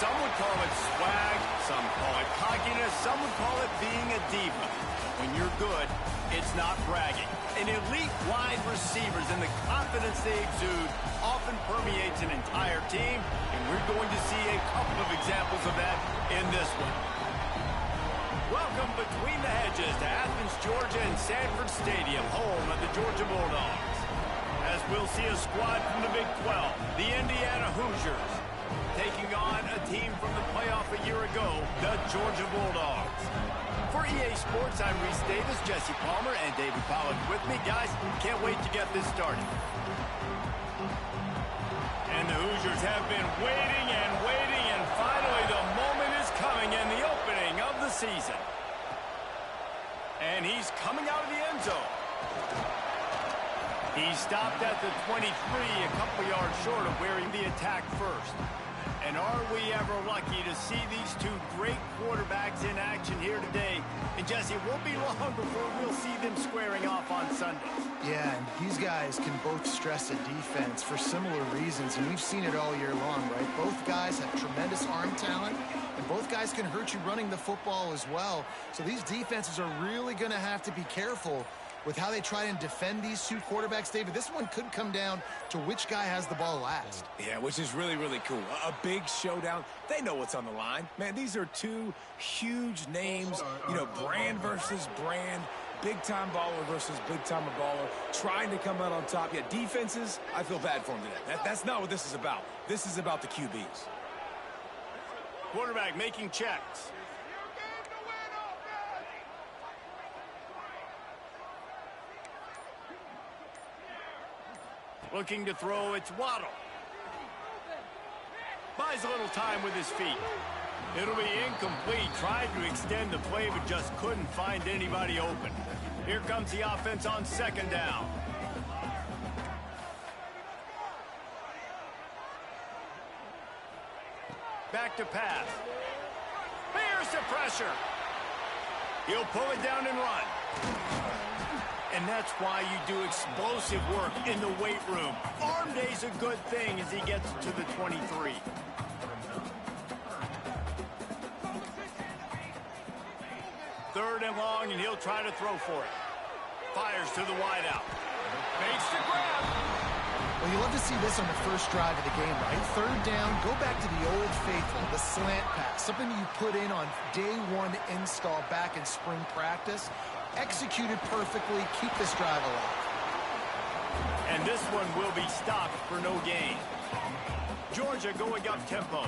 Some would call it swag, some call it cockiness, some would call it being a diva. When you're good, it's not bragging. An elite wide receivers and the confidence they exude often permeates an entire team, and we're going to see a couple of examples of that in this one. Welcome between the hedges to Athens, Georgia and Sanford Stadium, home of the Georgia Bulldogs. As we'll see a squad from the Big 12, the Indiana Hoosiers, taking on a team from the playoff a year ago, the Georgia Bulldogs. For EA Sports, I'm Reese Davis, Jesse Palmer, and David Pollack with me. Guys, can't wait to get this started. And the Hoosiers have been waiting, and finally the moment is coming in the opening of the season. And he's coming out of the end zone. He stopped at the 23, a couple yards short of where the attack first. And are we ever lucky to see these two great quarterbacks in action here today? And Jesse, it won't be long before we'll see them squaring off on Sundays. Yeah, and these guys can both stress a defense for similar reasons, and we've seen it all year long, right? Both guys have tremendous arm talent, and both guys can hurt you running the football as well. So these defenses are really going to have to be careful with how they try and defend these two quarterbacks, David. This one could come down to which guy has the ball last. Yeah, which is really, really cool. A big showdown. They know what's on the line. Man, these are two huge names, you know, brand versus brand, big-time baller versus big-time baller, trying to come out on top. Yeah, defenses, I feel bad for them today. That's not what this is about. This is about the QBs. Quarterback making checks. Looking to throw, it's Waddle. Buys a little time with his feet. It'll be incomplete. Tried to extend the play, but just couldn't find anybody open. Here comes the offense on second down. Back to pass. Here's the pressure. He'll pull it down and run. And that's why you do explosive work in the weight room. Arm day's a good thing as he gets to the 23. Third and long, and he'll try to throw for it. Fires to the wideout. Makes the grab. Well, you love to see this on the first drive of the game, right? Third down, go back to the old faithful, the slant pass, something you put in on day one install back in spring practice. Executed perfectly, keep this drive alive. And this one will be stopped for no gain. Georgia going up tempo.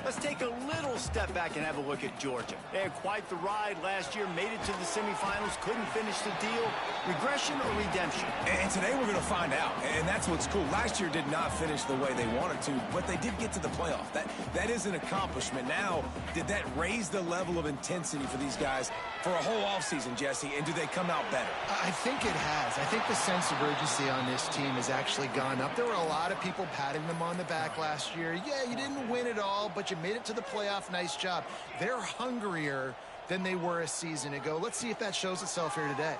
Let's take a little step back and have a look at Georgia. They had quite the ride last year, made it to the semifinals, couldn't finish the deal. Regression or redemption? And today we're going to find out, and that's what's cool. Last year did not finish the way they wanted to, but they did get to the playoff. That is an accomplishment. Now, did that raise the level of intensity for these guys for a whole offseason, Jesse, and do they come out better? I think it has. I think the sense of urgency on this team has actually gone up. There were a lot of people patting them on the back last year. Yeah, you didn't win it all, but you made it to the playoff. Nice job. They're hungrier than they were a season ago. Let's see if that shows itself here today.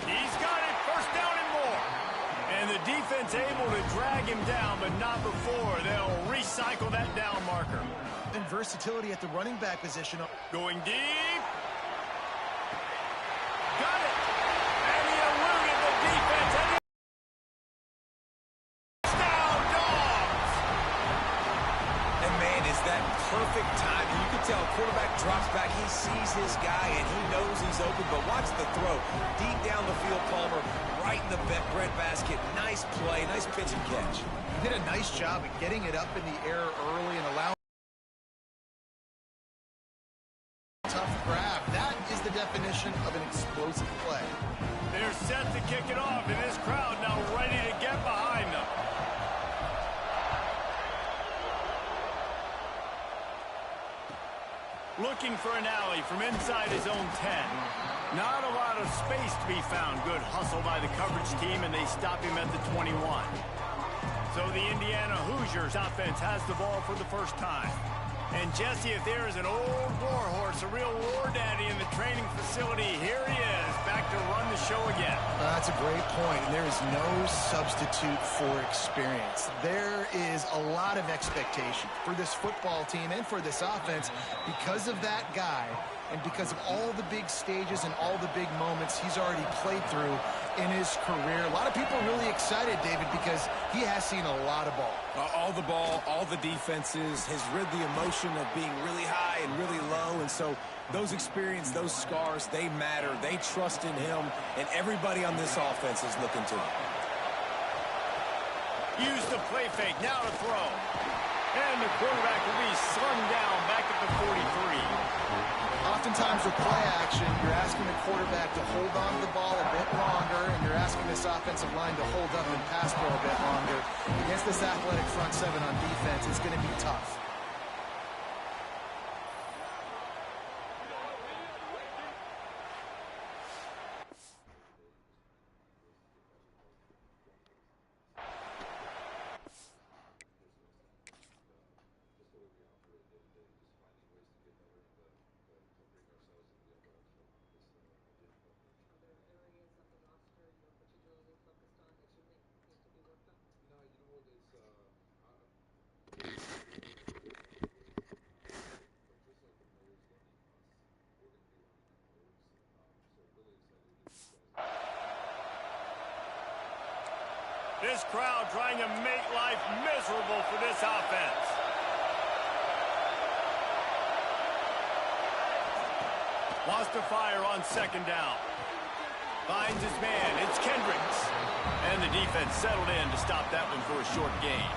He's got it. First down and more. And the defense able to drag him down, but not before. They'll recycle that down marker. And versatility at the running back position. Going deep. Got it. And he eluded the defense. And down, dogs. And man, is that perfect timing. You can tell quarterback drops back. He sees his guy, and he knows he's open. But watch the throw. Deep down the field, Palmer, right in the breadbasket. Nice play, nice pitch and catch. He did a nice job of getting it up in the air early and allowing tough grab. That is the definition of an explosive play. They're set to kick it off, and this crowd now ready to get behind them. Looking for an alley from inside his own 10. Not a lot of space to be found. Good hustle by the coverage team, and they stop him at the 21. So the Indiana Hoosiers offense has the ball for the first time. And Jesse, if there is an old war horse, a real war daddy in the training facility, here he is, back to run the show again. That's a great point, and there is no substitute for experience. There is a lot of expectation for this football team and for this offense because of that guy and because of all the big stages and all the big moments he's already played through in his career. A lot of people are really excited, David, because he has seen a lot of ball. All the ball, all the defenses, has rid the emotion of being really high and really low, and so those experiences, those scars, they matter. They trust in him, and everybody on this offense is looking to him. Use the play fake, now to throw. And the quarterback will be slung down back at the 43. Oftentimes with play action, you're asking the quarterback to hold on to the ball a bit longer, and you're asking this offensive line to hold up and pass pro a bit longer. Against this athletic front seven on defense, it's going to be tough. This crowd trying to make life miserable for this offense. Wants to fire on second down. Finds his man. It's Kendricks. And the defense settled in to stop that one for a short gain.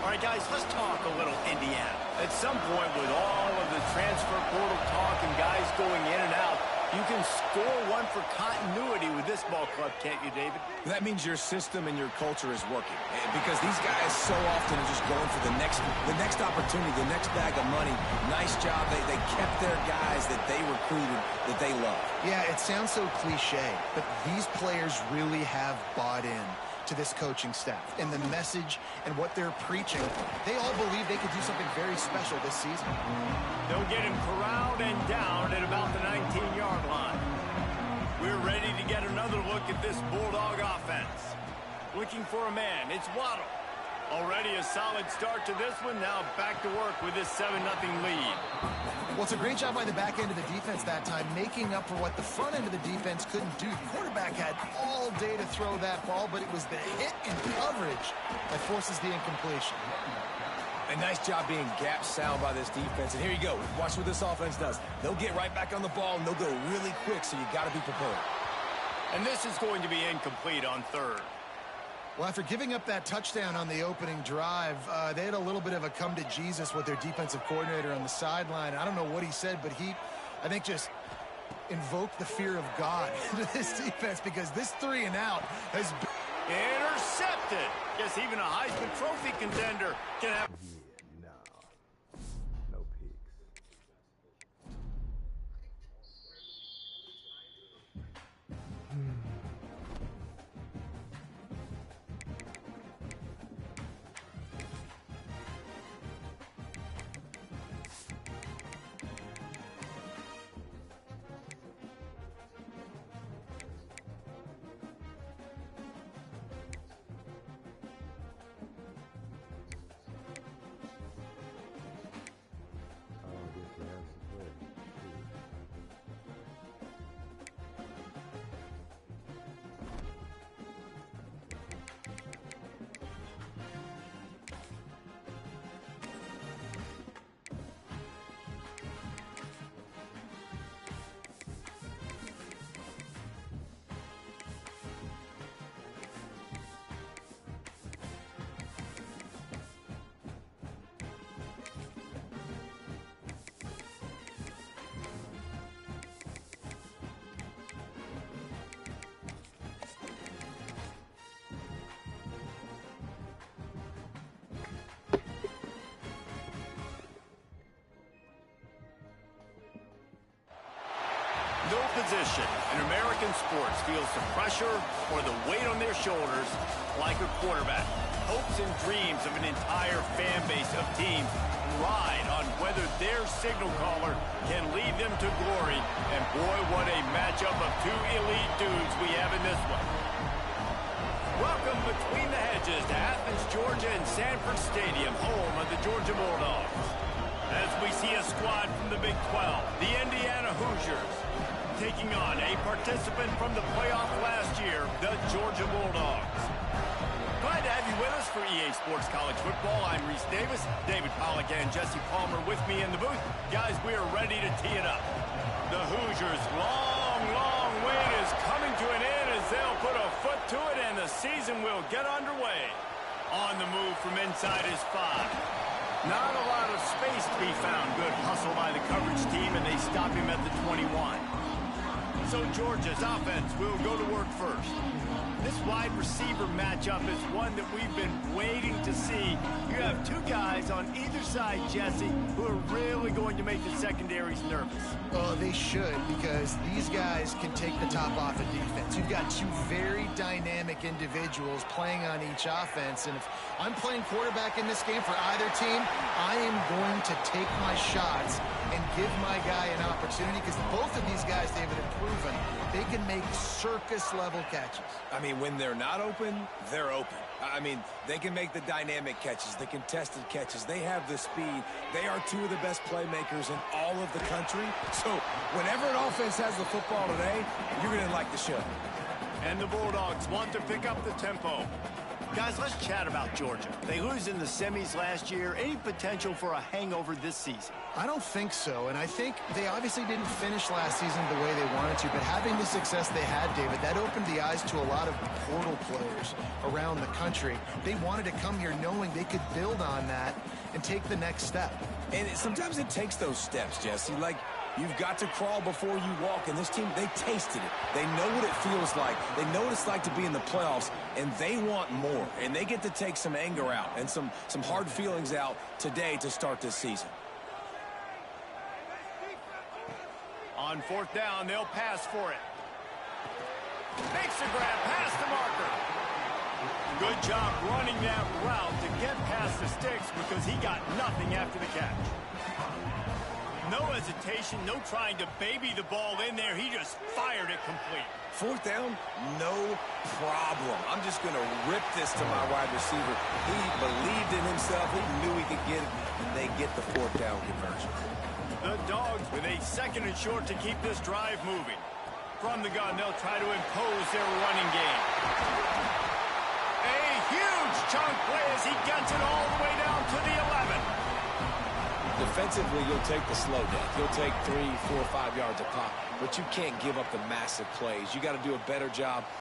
All right, guys, let's talk a little Indiana. At some point, with all of the transfer portal talk and guys going in and out, you can score one for continuity with this ball club, can't you, David? That means your system and your culture is working, because these guys so often are just going for the next opportunity, the next bag of money. Nice job. They kept their guys that they recruited, that they love. Yeah, it sounds so cliche, but these players really have bought in to this coaching staff and the message and what they're preaching. They all believe they could do something very special this season. They'll get him corralled and down at about the 19-yard line. We're ready to get another look at this Bulldog offense. Looking for a man. It's Waddle. Already a solid start to this one. Now back to work with this 7-0 lead. Well, it's a great job by the back end of the defense that time, making up for what the front end of the defense couldn't do. The quarterback had all day to throw that ball, but it was the hit and coverage that forces the incompletion. A nice job being gap sound by this defense. And here you go. Watch what this offense does. They'll get right back on the ball, and they'll go really quick, so you got to be prepared. And this is going to be incomplete on third. Well, after giving up that touchdown on the opening drive, they had a little bit of a come to Jesus with their defensive coordinator on the sideline. I don't know what he said, but he, I think, just invoked the fear of God into this defense, because this 3-and-out has been intercepted. Guess even a Heisman Trophy contender can have... No pigs. No position in American sports feels the pressure or the weight on their shoulders like a quarterback. Hopes and dreams of an entire fan base of teams ride on whether their signal caller can lead them to glory. And boy, what a matchup of two elite dudes we have in this one. Welcome between the hedges to Athens, Georgia and Sanford Stadium, home of the Georgia Bulldogs. As we see a squad from the Big 12, the Indiana Hoosiers, taking on a participant from the playoff last year, the Georgia Bulldogs. Glad to have you with us for EA Sports College Football. I'm Reese Davis, David Pollack and Jesse Palmer with me in the booth. Guys, we are ready to tee it up. The Hoosiers' long wait is coming to an end as they'll put a foot to it and the season will get underway. On the move from inside is 5. Not a lot of space to be found. Good hustle by the coverage team, and they stop him at the 21. So Georgia's offense will go to work first. This wide receiver matchup is one that we've been waiting to see. You have two guys on either side, Jesse, who are really going to make the secondaries nervous. Oh, they should, because these guys can take the top off of defense. You've got two very dynamic individuals playing on each offense, and if I'm playing quarterback in this game for either team, I am going to take my shots and give my guy an opportunity, because both of these guys, David, have proven they can make circus-level catches. I mean, when they're not open, they're open. I mean, they can make the dynamic catches, the contested catches. They have the speed. They are two of the best playmakers in all of the country. So whenever an offense has the football today, you're going to like the show. And the Bulldogs want to pick up the tempo. Guys, let's chat about Georgia. They lose in the semis last year. Any potential for a hangover this season? I don't think so, and I think they obviously didn't finish last season the way they wanted to, but having the success they had, David, that opened the eyes to a lot of portal players around the country. They wanted to come here knowing they could build on that and take the next step. And sometimes it takes those steps, Jesse. Like, you've got to crawl before you walk, and this team, they tasted it. They know what it feels like. They know what it's like to be in the playoffs, and they want more. And they get to take some anger out and some hard feelings out today to start this season. On fourth down, they'll pass for it. Makes the grab, past the marker. Good job running that route to get past the sticks because he got nothing after the catch. No hesitation, no trying to baby the ball in there. He just fired it complete. Fourth down, no problem. I'm just going to rip this to my wide receiver. He believed in himself. He knew he could get it, and they get the fourth down conversion. The Dogs with a second and short to keep this drive moving. From the gun, they'll try to impose their running game. A huge chunk play as he gets it all the way down to the 11. Defensively, you'll take the slow death. You'll take 3, 4, 5 yards a pop, but you can't give up the massive plays. You got to do a better job